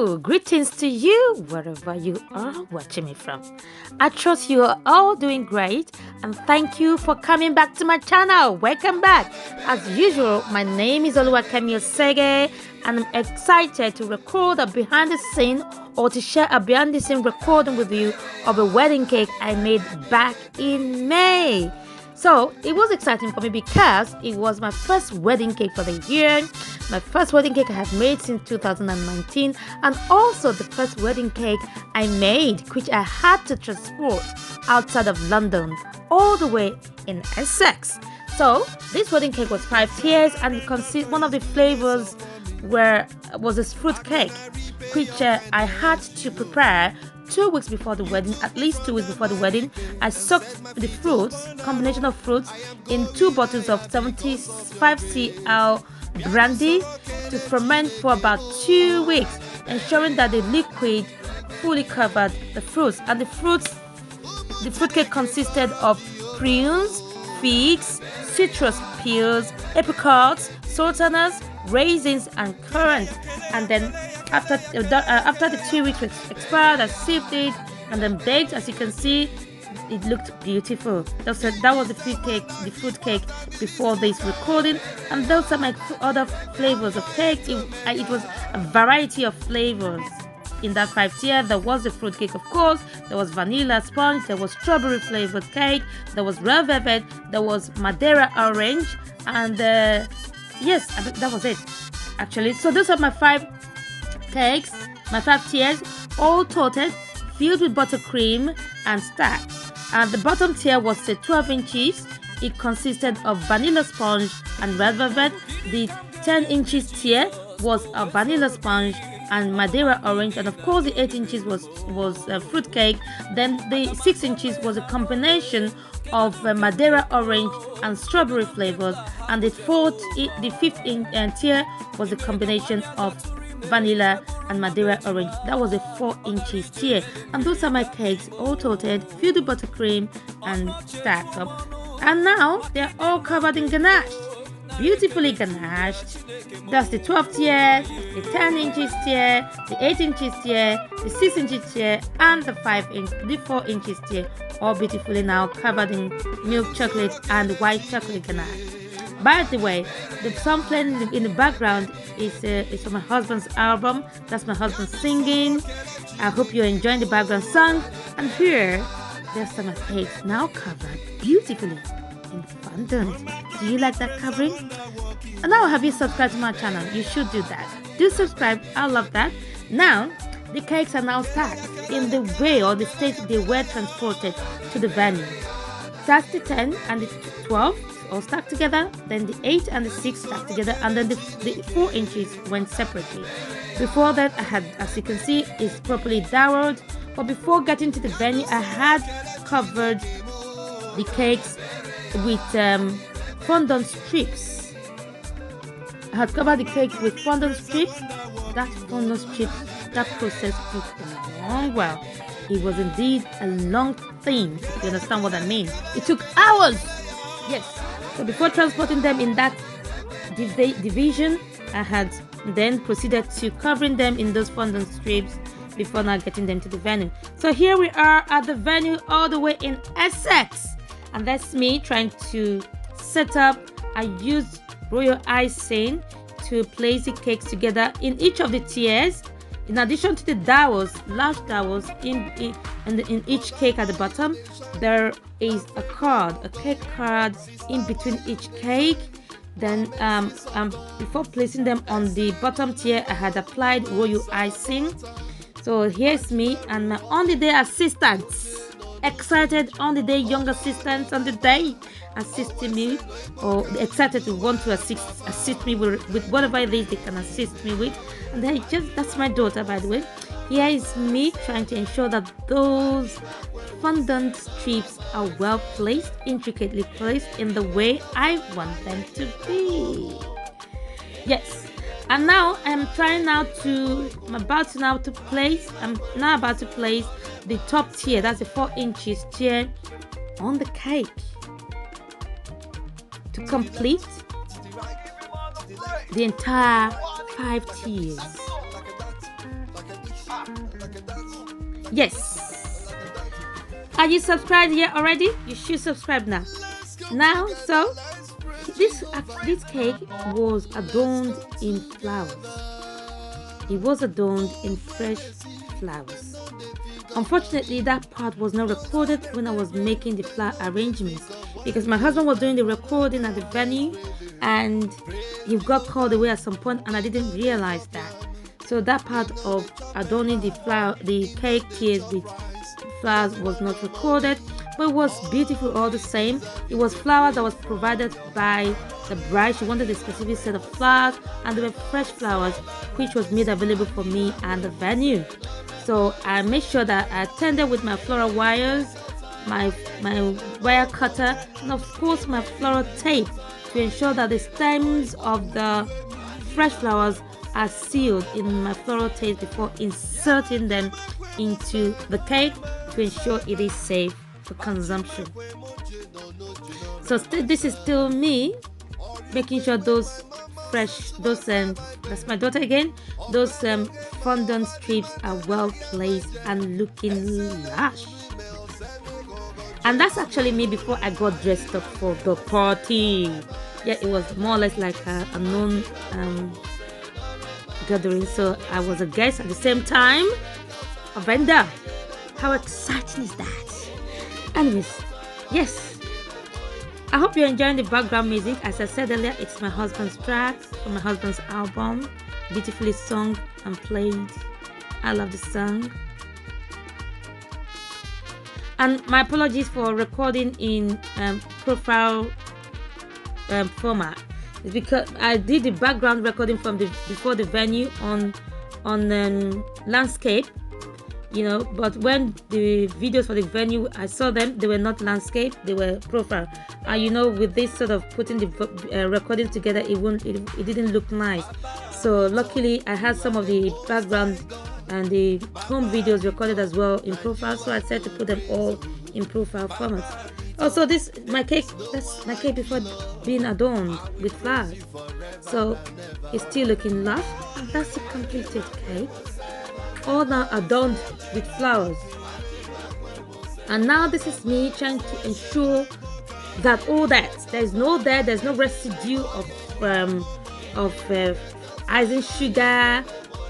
Hello, greetings to you wherever you are watching me from. I trust you are all doing great and thank you for coming back to my channel. Welcome back. As usual, my name is Oluwakemi Osege and I'm excited to record a behind the scene or to share a behind the scene recording with you of a wedding cake I made back in May. So it was exciting for me because it was my first wedding cake for the year, my first wedding cake I have made since 2019, and also the first wedding cake I made, which I had to transport outside of London, all the way in Essex. So this wedding cake was 5 tiers, and one of the flavors was a fruit cake, which I had to prepare 2 weeks before the wedding, at least 2 weeks before the wedding. I soaked the fruits, combination of fruits, in 2 bottles of 75 cl brandy to ferment for about 2 weeks, ensuring that the liquid fully covered the fruits. And the fruitcake consisted of prunes, figs, citrus peels, apricots, sultanas, raisins, and currants. And then after the 2 weeks was expired, I sieved it and then baked. As you can see, it looked beautiful. That was the fruit cake before this recording, and those are my other flavors of cake. It was a variety of flavors in that 5 tier. There was the fruit cake, of course. There was vanilla sponge. There was strawberry flavored cake. There was red velvet. There was Madeira orange, and yes, that was it actually. So those are my 5 cakes, my 5 tiers, all toasted, filled with buttercream and stacked. And the bottom tier was 12 inches. It consisted of vanilla sponge and red velvet. The 10 inches tier was a vanilla sponge and Madeira orange, and of course the 8 inches was fruit cake. Then the 6 inches was a combination of Madeira orange and strawberry flavors, and the 5th tier was a combination of vanilla and Madeira orange. That was a 4 inches tier. And those are my cakes, all toasted, filled with buttercream and stacked up. And now they're all covered in ganache, beautifully ganached. That's the 12 tier, the 10 inches tier, the 8 inches tier, the 6 inches tier, and the 4 inches tier, all beautifully now covered in milk chocolate and white chocolate ganache. By the way, the song playing in the background is from my husband's album. That's my husband singing. I hope you're enjoying the background song. And here, there's some cakes now covered beautifully in fondant. Do you like that covering? And now, have you subscribed to my channel? You should do that. Do subscribe. I love that. Now, the cakes are now stacked in the way or the state they were transported to the venue. That's the 10 and the 12. All stacked together, then the 8 and the 6 stacked together, and then the 4 inches went separately. Before that, I had, as you can see, it's properly dowelled. But before getting to the venue, I had covered the cakes with fondant strips. I had covered the cakes with fondant strips. That fondant strips, that process took a long while. It was indeed a long thing, if you understand what I mean. It took hours. Yes. So before transporting them in that division, I had then proceeded to covering them in those fondant strips before now getting them to the venue. So here we are at the venue all the way in Essex. And that's me trying to set up. I used royal icing to place the cakes together in each of the tiers. In addition to the dowels, large dowels in each cake at the bottom, there is a cake card in between each cake. Then before placing them on the bottom tier, I had applied royal icing. So here's me and my on the day assistants, excited on the day young assistants on the day assisting me, or excited to want to assist me with whatever it is they can assist me with. And then that's my daughter, by the way. Here is me trying to ensure that those fondant strips are well placed, intricately placed in the way I want them to be. Yes. And now I'm about to place the top tier, that's the 4 inches tier, on the cake to complete the entire 5 tiers. Yes. Are you subscribed yet already? You should subscribe now. So this cake was adorned in flowers. It was adorned in fresh flowers. Unfortunately, that part was not recorded when I was making the flower arrangements, because my husband was doing the recording at the venue and he got called away at some point and I didn't realize that. So that part of adorning the cake tiers with flowers was not recorded, but it was beautiful all the same. It was flowers that was provided by the bride. She wanted a specific set of flowers and they were fresh flowers which was made available for me and the venue. So I made sure that I attended with my floral wires, my wire cutter, and of course my floral tape to ensure that the stems of the fresh flowers are sealed in my floral tape before inserting them into the cake to ensure it is safe for consumption. So this is still me making sure those that's my daughter again, those fondant strips are well placed and looking lush. And that's actually me before I got dressed up for the party. Yeah, it was more or less like a known gathering, so I was a guest at the same time a vendor. How exciting is that? Anyways, yes, I hope you're enjoying the background music. As I said earlier, it's my husband's track from my husband's album, beautifully sung and played. I love the song. And my apologies for recording in profile format. It's because I did the background recording from before the venue on landscape, you know, but when the videos for the venue I saw them, they were not landscape, they were profile. And you know, with this sort of putting the recording together, it didn't look nice. So luckily I had some of the background and the home videos recorded as well in profile, so I said to put them all in profile format. Also, that's my cake before being adorned with flowers, so it's still looking lush. And that's the completed cake, all now adorned with flowers. And now this is me trying to ensure that all that there's no residue of icing sugar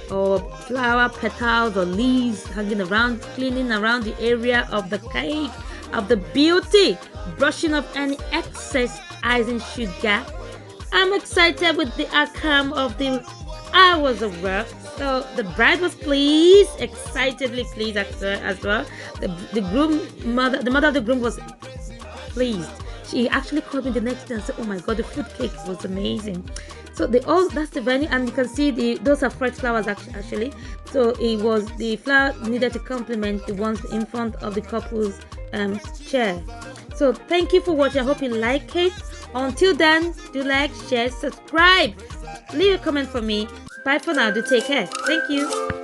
or flower petals or leaves hanging around, cleaning around the area of the cake, of the beauty, brushing off any excess icing sugar. I'm excited with the outcome of the hours of work. So the bride was pleased, excitedly pleased as well. The mother of the groom was pleased. She actually called me the next day and said, "Oh my God, the fruit cake was amazing." So that's the venue, and you can see those are fresh flowers actually. So it was the flower needed to complement the ones in front of the couple's chair. So thank you for watching. I hope you like it. Until then, do like, share, subscribe, leave a comment for me. Bye for now. Do take care. Thank you.